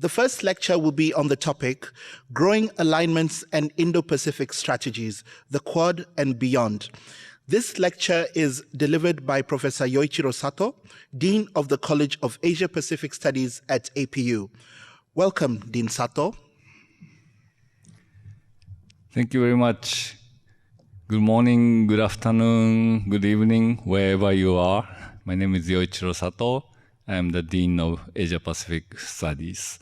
The first lecture will be on the topic, Growing Alignments and Indo-Pacific Strategies, the Quad and Beyond. This lecture is delivered by Professor Yoichiro Sato, Dean of the College of Asia-Pacific Studies at APU. Welcome, Dean Sato. Thank you very much. Good morning, good afternoon, good evening, wherever you are. My name is Yoichiro Sato. I am the Dean of Asia-Pacific Studies.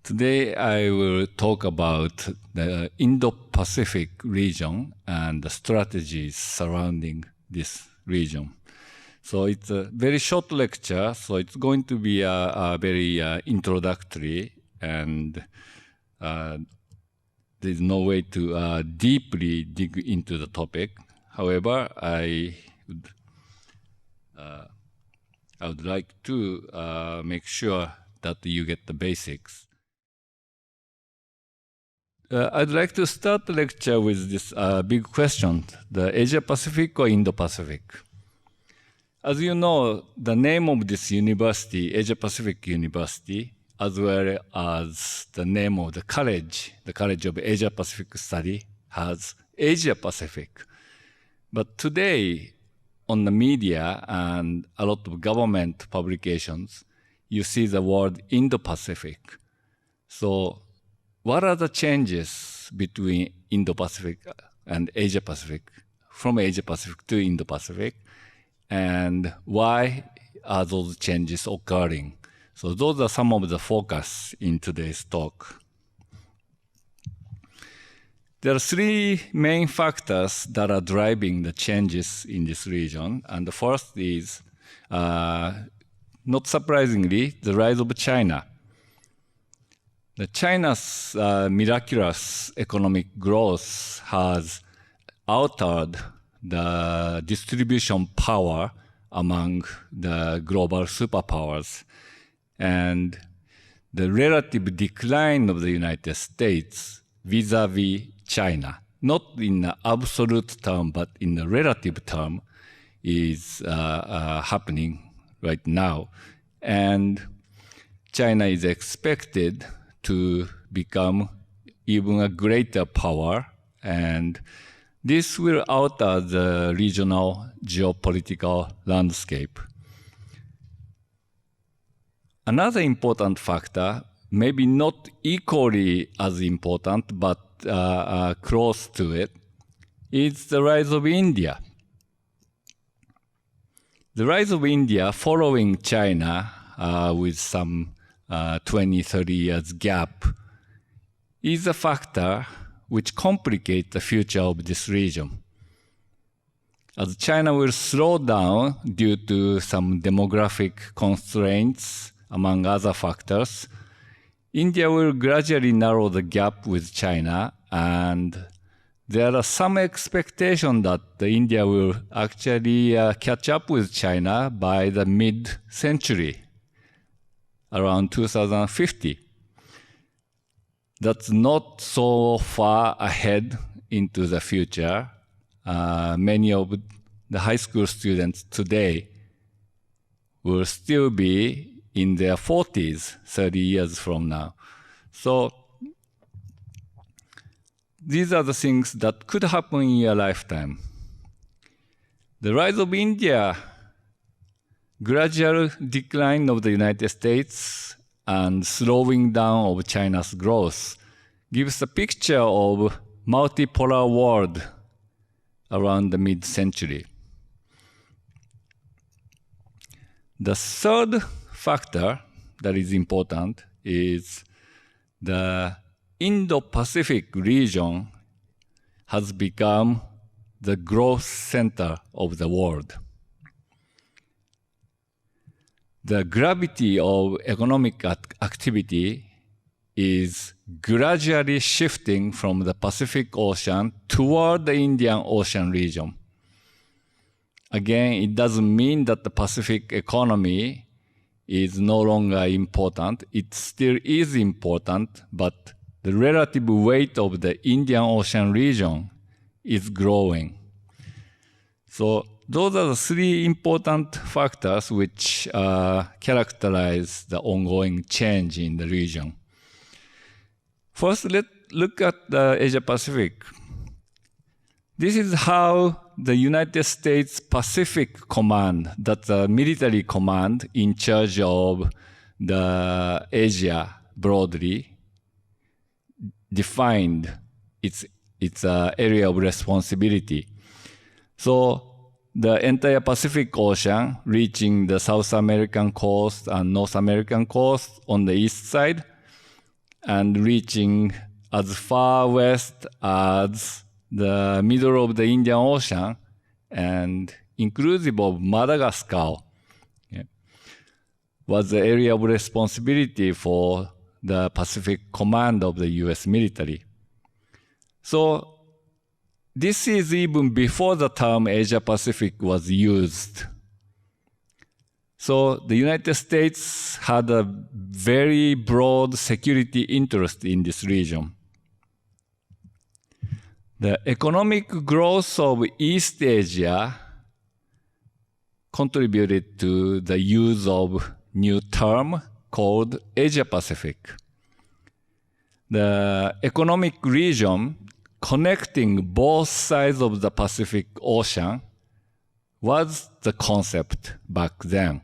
Today, I will talk about the Indo-Pacific region and the strategies surrounding this region. So it's a very short lecture, so it's going to be a very introductory, and there's no way to deeply dig into the topic. However, I would like to make sure that you get the basics. I'd like to start the lecture with this big question, the Asia-Pacific or Indo-Pacific? As you know, the name of this university, Asia-Pacific University, as well as the name of the College of Asia-Pacific Study, has Asia-Pacific. But today, on the media and a lot of government publications, you see the word Indo-Pacific. So what are the changes between Indo-Pacific and Asia-Pacific, from Asia-Pacific to Indo-Pacific, and why are those changes occurring? So those are some of the focus in today's talk. There are three main factors that are driving the changes in this region. And the first is, not surprisingly, the rise of China. China's miraculous economic growth has altered the distribution power among the global superpowers. And the relative decline of the United States vis-a-vis China, not in the absolute term, but in the relative term, is happening right now. And China is expected to become even a greater power, and this will alter the regional geopolitical landscape. Another important factor, maybe not equally as important, but close to it, is the rise of India. The rise of India following China with some 20, 30 years gap is a factor which complicates the future of this region. As China will slow down due to some demographic constraints, among other factors, India will gradually narrow the gap with China, and there are some expectation that India will actually catch up with China by the mid-century, around 2050. That's not so far ahead into the future. Many of the high school students today will still be in their 40s, 30 years from now. So these are the things that could happen in your lifetime. The rise of India, gradual decline of the United States, and slowing down of China's growth gives a picture of multipolar world around the mid-century. The third factor that is important is the Indo-Pacific region has become the growth center of the world. The gravity of economic activity is gradually shifting from the Pacific Ocean toward the Indian Ocean region. Again, it doesn't mean that the Pacific economy is no longer important. It still is important, but the relative weight of the Indian Ocean region is growing. So those are the three important factors which characterize the ongoing change in the region. First, let's look at the Asia Pacific. This is how the United States Pacific Command, that's a military command in charge of the Asia broadly, defined its area of responsibility. So the entire Pacific Ocean, reaching the South American coast and North American coast on the east side, and reaching as far west as the middle of the Indian Ocean, and inclusive of Madagascar, was the area of responsibility for the Pacific Command of the US military. So this is even before the term Asia Pacific was used. So the United States had a very broad security interest in this region. The economic growth of East Asia contributed to the use of new term called Asia Pacific. The economic region connecting both sides of the Pacific Ocean was the concept back then.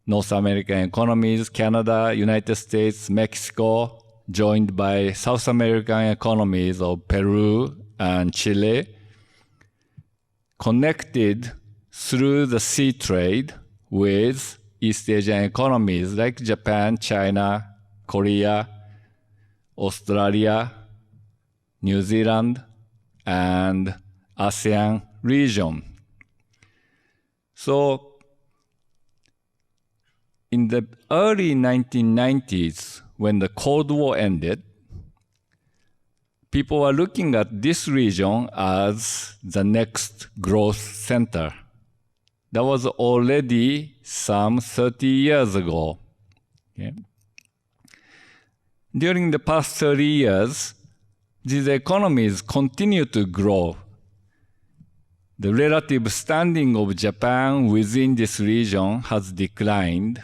North American economies, Canada, United States, Mexico, joined by South American economies of Peru and Chile, connected through the sea trade with East Asian economies like Japan, China, Korea, Australia, New Zealand, and ASEAN region. So in the early 1990s, when the Cold War ended, people were looking at this region as the next growth center. That was already some 30 years ago. Okay. During the past 30 years, these economies continue to grow. The relative standing of Japan within this region has declined,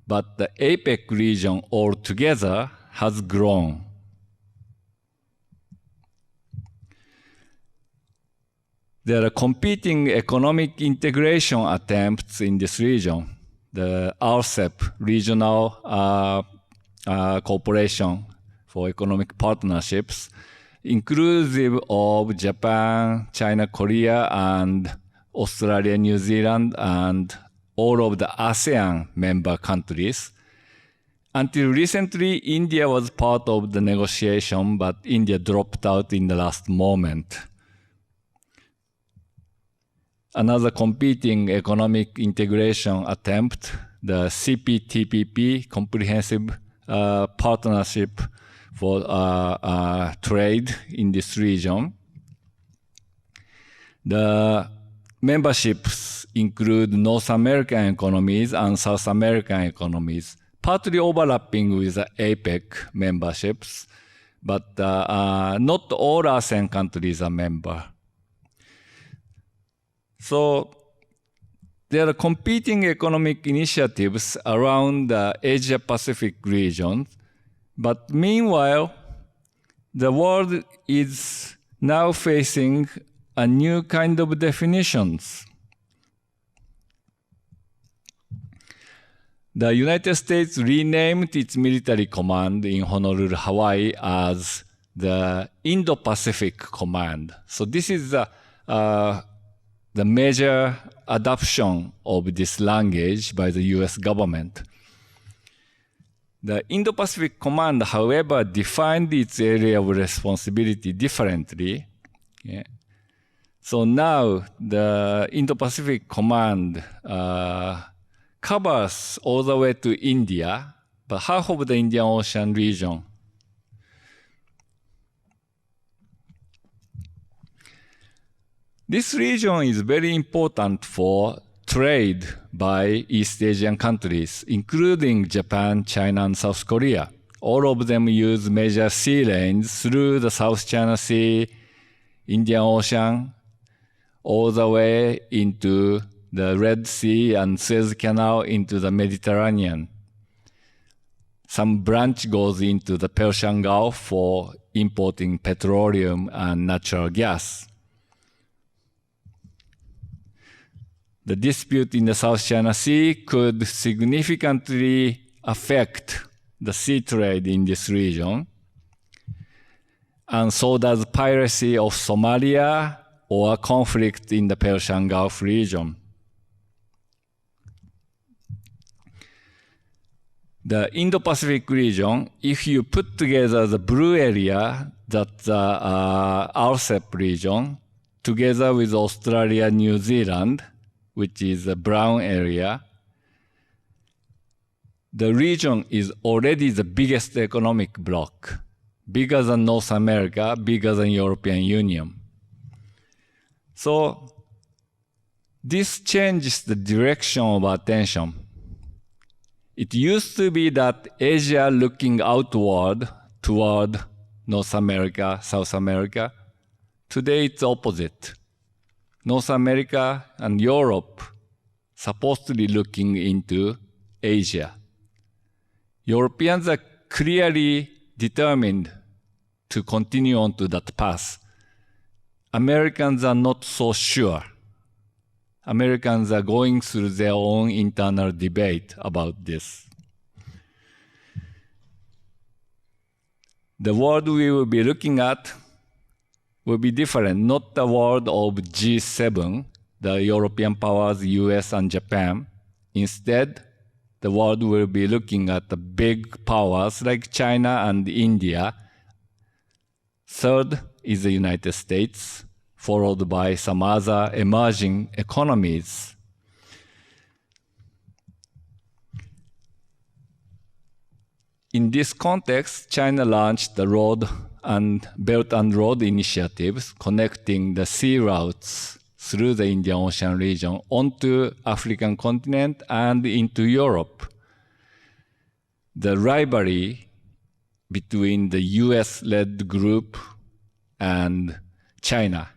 but the APEC region altogether has grown. There are competing economic integration attempts in this region. The RCEP, Regional Cooperation for Economic Partnerships, inclusive of Japan, China, Korea, and Australia, New Zealand, and all of the ASEAN member countries. Until recently, India was part of the negotiation, but India dropped out in the last moment. Another competing economic integration attempt, the CPTPP, Comprehensive Partnership for Trade in this region. The memberships include North American economies and South American economies, partly overlapping with the APEC memberships, but not all ASEAN countries are members. So there are competing economic initiatives around the Asia-Pacific region, but meanwhile, the world is now facing a new kind of definitions. The United States renamed its military command in Honolulu, Hawaii as the Indo-Pacific Command. So this is the major adoption of this language by the US government. The Indo-Pacific Command, however, defined its area of responsibility differently. Yeah. So now the Indo-Pacific Command covers all the way to India, but half of the Indian Ocean region. This region is very important for trade by East Asian countries, including Japan, China, and South Korea. All of them use major sea lanes through the South China Sea, Indian Ocean, all the way into the Red Sea and Suez Canal into the Mediterranean. Some branch goes into the Persian Gulf for importing petroleum and natural gas. The dispute in the South China Sea could significantly affect the sea trade in this region, and so does piracy of Somalia or conflict in the Persian Gulf region. The Indo-Pacific region, if you put together the blue area, that's the RCEP region, together with Australia, New Zealand, which is the brown area, the region is already the biggest economic bloc, bigger than North America, bigger than European Union. So this changes the direction of attention. It used to be that Asia looking outward toward North America, South America. Today it's opposite. North America and Europe supposedly looking into Asia. Europeans are clearly determined to continue on to that path. Americans are not so sure. Americans are going through their own internal debate about this. The world we will be looking at will be different, not the world of G7, the European powers, US and Japan. Instead, the world will be looking at the big powers like China and India. Third is the United States, followed by some other emerging economies. In this context, China launched the Belt and Road initiatives connecting the sea routes through the Indian Ocean region onto African continent and into Europe. The rivalry between the US-led group and China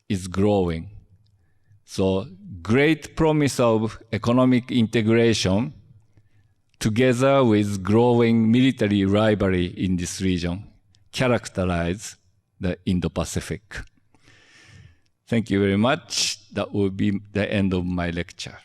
is growing. So great promise of economic integration together with growing military rivalry in this region characterize the Indo-Pacific. Thank you very much. That will be the end of my lecture.